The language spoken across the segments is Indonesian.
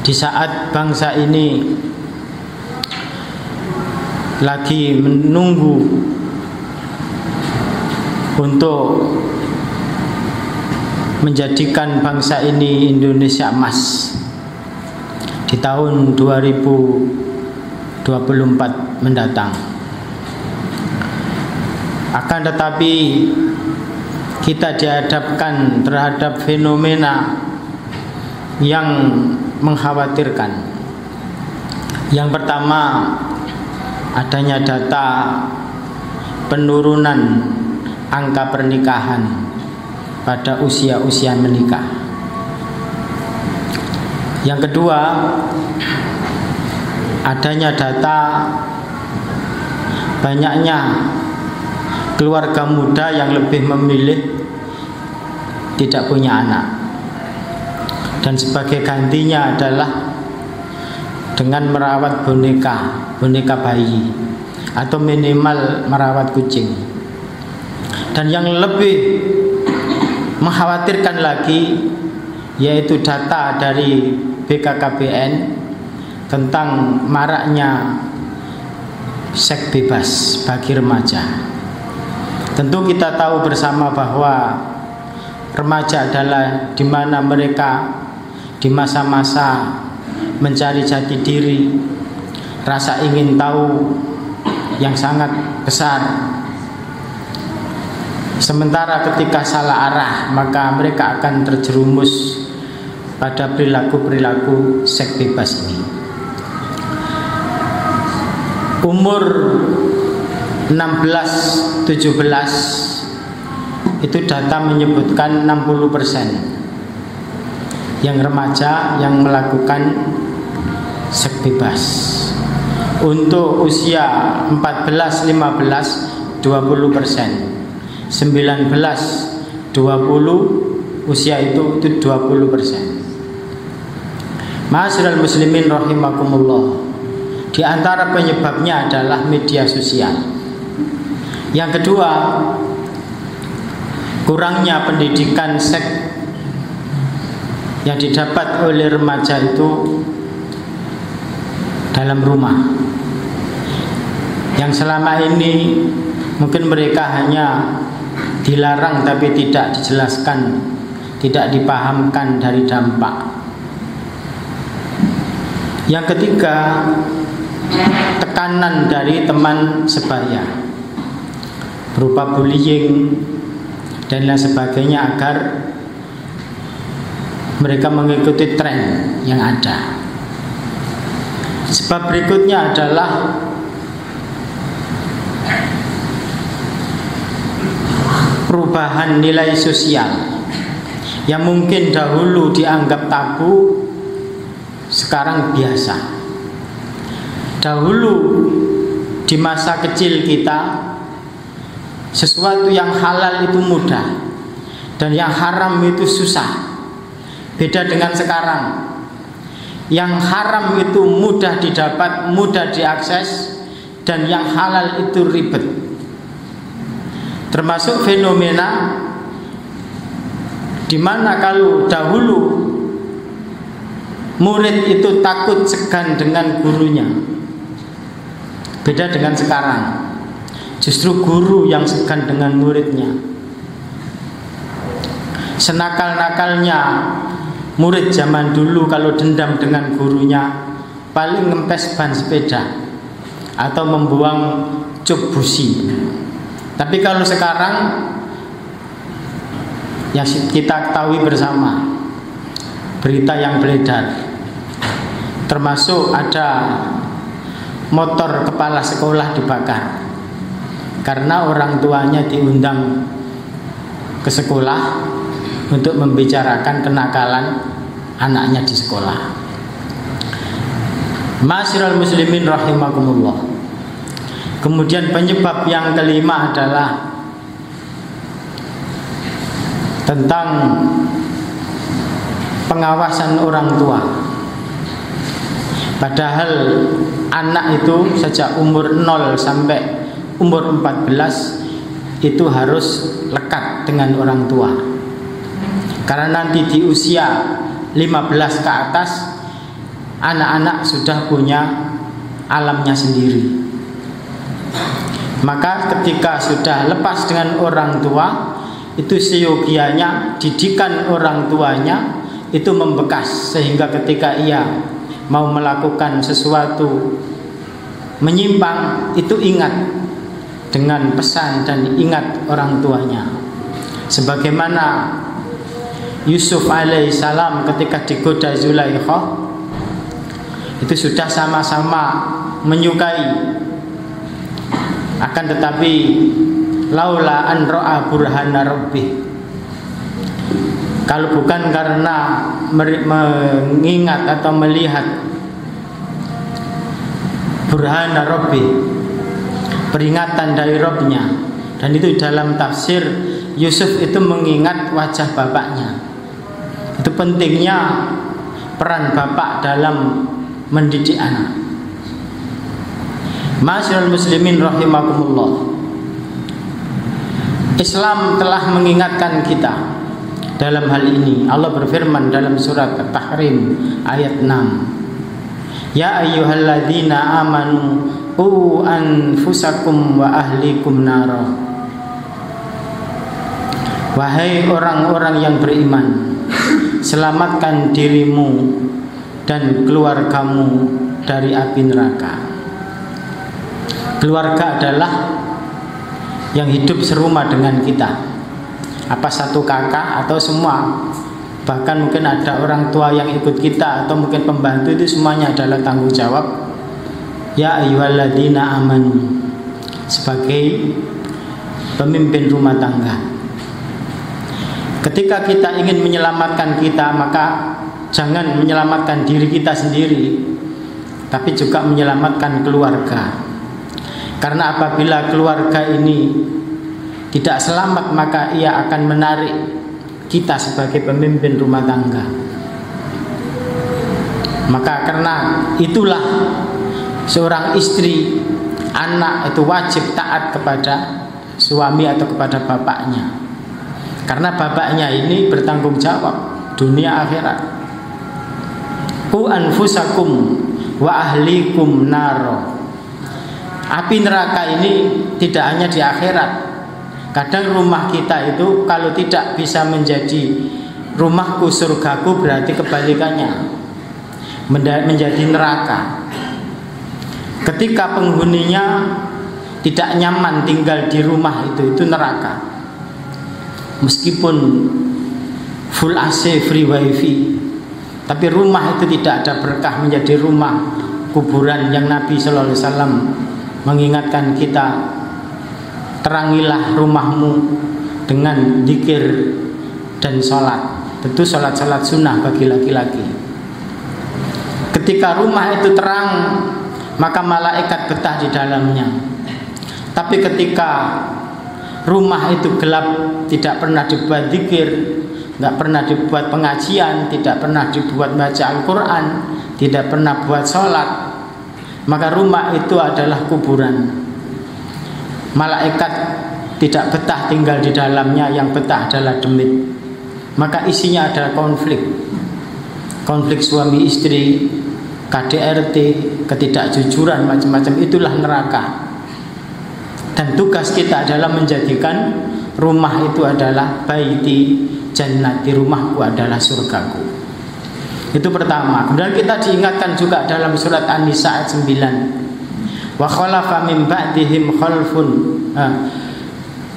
Di saat bangsa ini lagi menunggu untuk menjadikan bangsa ini Indonesia emas di tahun 2024 mendatang. Akan tetapi kita dihadapkan terhadap fenomena yang mengkhawatirkan. Yang pertama, adanya data penurunan angka pernikahan pada usia-usia menikah. Yang kedua, adanya data banyaknya keluarga muda yang lebih memilih tidak punya anak, dan sebagai gantinya adalah dengan merawat boneka bayi atau minimal merawat kucing. Dan yang lebih mengkhawatirkan lagi yaitu data dari BKKBN tentang maraknya seks bebas bagi remaja. Tentu kita tahu bersama bahwa remaja adalah di mana mereka di masa-masa mencari jati diri, rasa ingin tahu yang sangat besar. Sementara ketika salah arah, maka mereka akan terjerumus pada perilaku-perilaku seks bebas ini. Umur 16-17 itu data menyebutkan 60% yang remaja yang melakukan seks bebas. Untuk usia 14-15 20%, 19-20 usia itu 20%. Ma'asyiral muslimin rahimakumullah. Di antara penyebabnya adalah media sosial. Yang kedua, kurangnya pendidikan seks yang didapat oleh remaja itu dalam rumah, yang selama ini mungkin mereka hanya dilarang tapi tidak dijelaskan, tidak dipahamkan dari dampak. Yang ketiga, tekanan dari teman sebaya berupa bullying dan lain sebagainya agar mereka mengikuti tren yang ada. Sebab berikutnya adalah perubahan nilai sosial yang mungkin dahulu dianggap tabu, sekarang biasa. Dahulu di masa kecil kita, sesuatu yang halal itu mudah dan yang haram itu susah. Beda dengan sekarang, yang haram itu mudah didapat, mudah diakses, dan yang halal itu ribet. Termasuk fenomena di mana kalau dahulu murid itu takut segan dengan gurunya, beda dengan sekarang. Justru guru yang segan dengan muridnya. Senakal-nakalnya murid zaman dulu kalau dendam dengan gurunya paling ngempes ban sepeda atau membuang cuk busi. Tapi kalau sekarang yang kita ketahui bersama, berita yang beredar, termasuk ada motor kepala sekolah dibakar karena orang tuanya diundang ke sekolah untuk membicarakan kenakalan anaknya di sekolah. Ma'asyiral muslimin rahimakumullah. Kemudian penyebab yang kelima adalah tentang pengawasan orang tua. Padahal anak itu sejak umur 0 sampai umur 14 itu harus lekat dengan orang tua. Karena nanti di usia 15 ke atas anak-anak sudah punya alamnya sendiri. Maka ketika sudah lepas dengan orang tua, itu seyogianya didikan orang tuanya itu membekas, sehingga ketika ia mau melakukan sesuatu menyimpang itu ingat dengan pesan dan ingat orang tuanya. Sebagaimana Yusuf alaihissalam ketika digoda Zulaikha itu sudah sama-sama menyukai, akan tetapi laula an ra'a burhana rabbih, kalau bukan karena mengingat atau melihat burhana rabbih, peringatan dari Rabbnya. Dan itu dalam tafsir Yusuf itu mengingat wajah bapaknya. Itu pentingnya peran bapak dalam mendidik anak. Ma'asyiral muslimin rahimakumullah, Islam telah mengingatkan kita dalam hal ini. Allah berfirman dalam surat At-Tahrim ayat 6, Ya ayyuhalladzina amanu qu anfusakum wa ahlikum nara. Wahai orang-orang yang beriman, selamatkan dirimu dan keluargamu dari api neraka. Keluarga adalah yang hidup serumah dengan kita, apa satu kakak atau semua, bahkan mungkin ada orang tua yang ikut kita atau mungkin pembantu, itu semuanya adalah tanggung jawab ya ayyuhalladzina amanu sebagai pemimpin rumah tangga. Ketika kita ingin menyelamatkan kita, maka jangan menyelamatkan diri kita sendiri, tapi juga menyelamatkan keluarga. Karena apabila keluarga ini tidak selamat, maka ia akan menarik kita sebagai pemimpin rumah tangga. Maka karena itulah seorang istri, anak itu wajib taat kepada suami atau kepada bapaknya. Karena bapaknya ini bertanggung jawab dunia akhirat. Qu anfusakum wa ahlikum naro. Api neraka ini tidak hanya di akhirat. Kadang rumah kita itu kalau tidak bisa menjadi rumahku surgaku, berarti kebalikannya, menjadi neraka. Ketika penghuninya tidak nyaman tinggal di rumah itu neraka. Meskipun full AC, free wifi, tapi rumah itu tidak ada berkah, menjadi rumah kuburan. Yang Nabi Sallallahu Alaihi Wasallam mengingatkan kita, terangilah rumahmu dengan zikir dan sholat. Tentu sholat-sholat sunnah bagi laki-laki. Ketika rumah itu terang, maka malaikat betah di dalamnya. Tapi ketika rumah itu gelap, tidak pernah dibuat zikir, tidak pernah dibuat pengajian, tidak pernah dibuat baca Al-Quran, tidak pernah buat sholat, maka rumah itu adalah kuburan. Malaikat tidak betah tinggal di dalamnya, yang betah adalah demit. Maka isinya adalah konflik suami istri, KDRT, ketidakjujuran, macam-macam. Itulah neraka. Dan tugas kita adalah menjadikan rumah itu adalah baiti jannati, rumahku adalah surgaku. Itu pertama. Kemudian kita diingatkan juga dalam surat An-Nisa ayat 9, wa khalafa min ba'dihim khalfun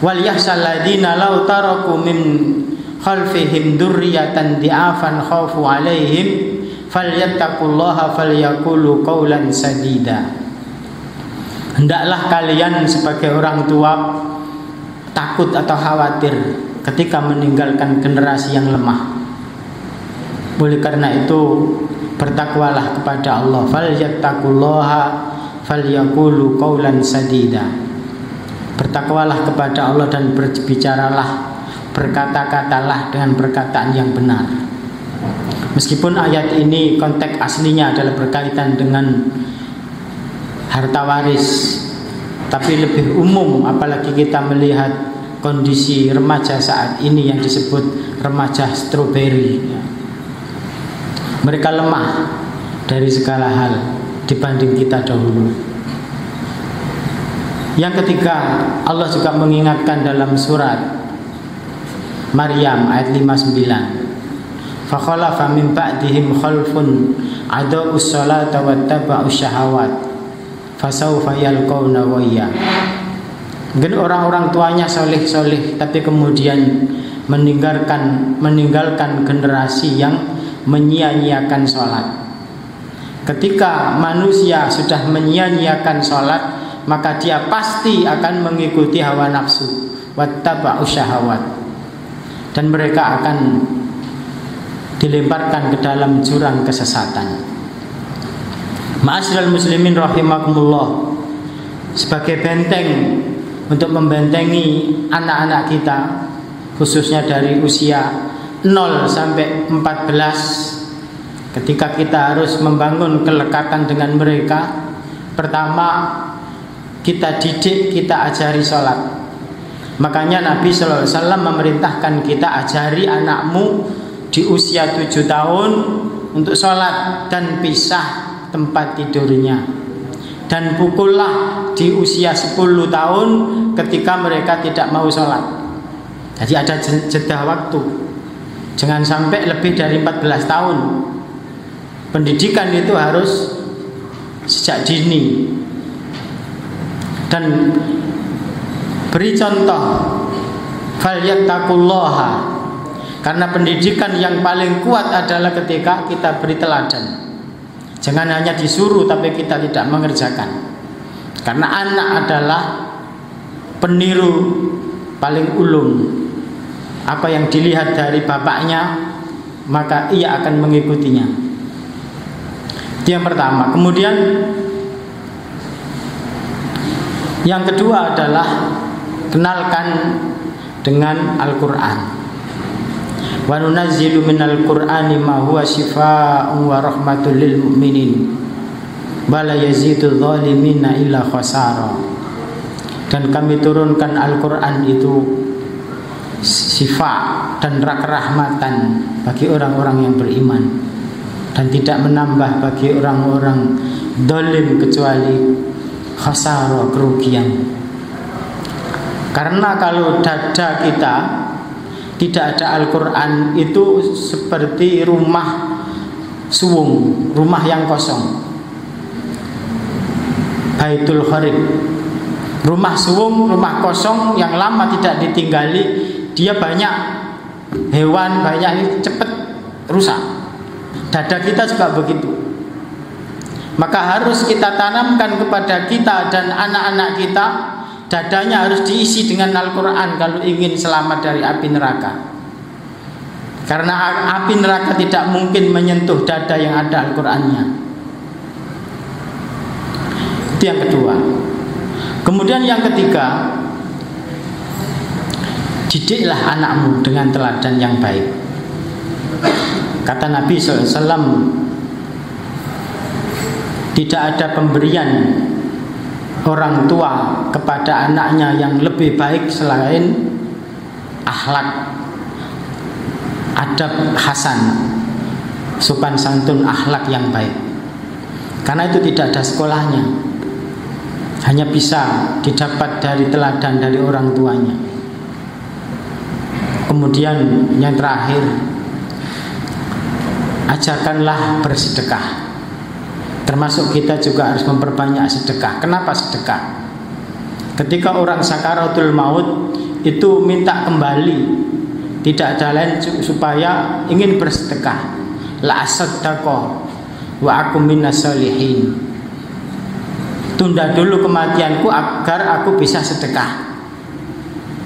wal yahsal ladina law taraku min khalfihim dzurriyyatan di'afan khaufu alaihim falyattaqullaha falyaqulu qawlan sadida. Hendaklah kalian sebagai orang tua takut atau khawatir ketika meninggalkan generasi yang lemah. Oleh karena itu bertakwalah kepada Allah. Falyattaqullaha falyaqulu qawlan sadida. Bertakwalah kepada Allah dan berbicaralah, berkata-katalah dengan perkataan yang benar. Meskipun ayat ini konteks aslinya adalah berkaitan dengan harta waris, tapi lebih umum, apalagi kita melihat kondisi remaja saat ini yang disebut remaja stroberi. Mereka lemah, dari segala hal dibanding kita dahulu. Yang ketiga, Allah juga mengingatkan dalam surat Maryam ayat 59. Fa khalafa min ba'dihim khalfun adaa'us salata wattaba'us syahawat fasawfa yalqawna ghayya. Mungkin orang-orang tuanya soleh-soleh, tapi kemudian meninggalkan generasi yang menyia-nyiakan sholat. Ketika manusia sudah menyia-nyiakan sholat, maka dia pasti akan mengikuti hawa nafsu, wattaba'us syahawat, dan mereka akan dilemparkan ke dalam jurang kesesatan. Ma'asyiral muslimin rahimakumullah, sebagai benteng untuk membentengi anak-anak kita, khususnya dari usia 0 sampai 14, ketika kita harus membangun kelekatan dengan mereka, pertama kita didik, kita ajari sholat. Makanya Nabi SAW memerintahkan kita, ajari anakmu di usia 7 tahun untuk sholat dan pisah tempat tidurnya, dan pukullah di usia 10 tahun ketika mereka tidak mau sholat. Jadi ada jeda waktu, jangan sampai lebih dari 14 tahun. Pendidikan itu harus sejak dini. Dan beri contoh, falyattaqullaha, karena pendidikan yang paling kuat adalah ketika kita beri teladan. Jangan hanya disuruh tapi kita tidak mengerjakan. Karena anak adalah peniru paling ulung. Apa yang dilihat dari bapaknya, maka ia akan mengikutinya. Itu yang pertama. Kemudian yang kedua adalah kenalkan dengan Al-Quran. Wa nunazzilu minal Qur'ani ma huwa syifaa'un wa rahmatul lil mu'minin wa la yazidul zalimina illa khasara. Dan kami turunkan Al-Quran itu sifat dan kerahmatan bagi orang-orang yang beriman, dan tidak menambah bagi orang-orang zalim kecuali khasara, kerugian. Karena kalau dada kita tidak ada Al-Quran, itu seperti rumah suwung, rumah yang kosong, baitul kharib, rumah suwung, rumah kosong yang lama tidak ditinggali, dia banyak hewan, banyak, ini cepat rusak. Dada kita juga begitu. Maka harus kita tanamkan kepada kita dan anak-anak kita, dadanya harus diisi dengan Al-Quran kalau ingin selamat dari api neraka. Karena api neraka tidak mungkin menyentuh dada yang ada Al-Qurannya. Itu yang kedua. Kemudian yang ketiga, didiklah anakmu dengan teladan yang baik. Kata Nabi SAW, tidak ada pemberian orang tua kepada anaknya yang lebih baik selain akhlak, adab hasan, sopan santun, akhlak yang baik. Karena itu tidak ada sekolahnya, hanya bisa didapat dari teladan dari orang tuanya. Kemudian yang terakhir, ajarkanlah bersedekah. Termasuk kita juga harus memperbanyak sedekah. Kenapa sedekah? Ketika orang sakaratul maut itu minta kembali, tidak ada lain supaya ingin bersedekah. La asaddaqah wa aku minas sholihin. Tunda dulu kematianku agar aku bisa sedekah.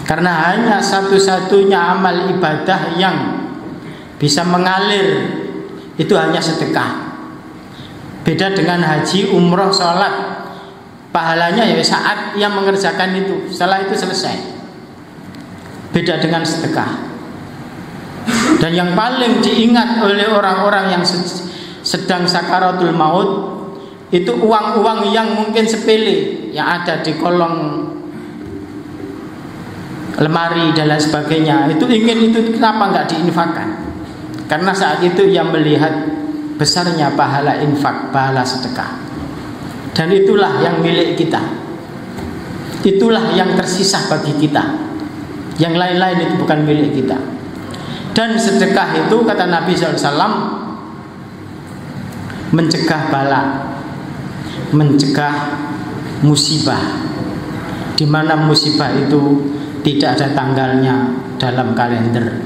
Karena hanya satu-satunya amal ibadah yang bisa mengalir itu hanya sedekah. Beda dengan haji, umroh, sholat, pahalanya ya saat ia mengerjakan itu, setelah itu selesai. Beda dengan sedekah. Dan yang paling diingat oleh orang-orang yang sedang sakaratul maut itu uang-uang yang mungkin sepele yang ada di kolong lemari dan lain sebagainya. Itu ingin itu, kenapa nggak diinfakkan? Karena saat itu ia melihat besarnya pahala infak, pahala sedekah. Dan itulah yang milik kita, itulah yang tersisa bagi kita. Yang lain-lain itu bukan milik kita. Dan sedekah itu kata Nabi SAW mencegah bala, mencegah musibah, di mana musibah itu tidak ada tanggalnya dalam kalender.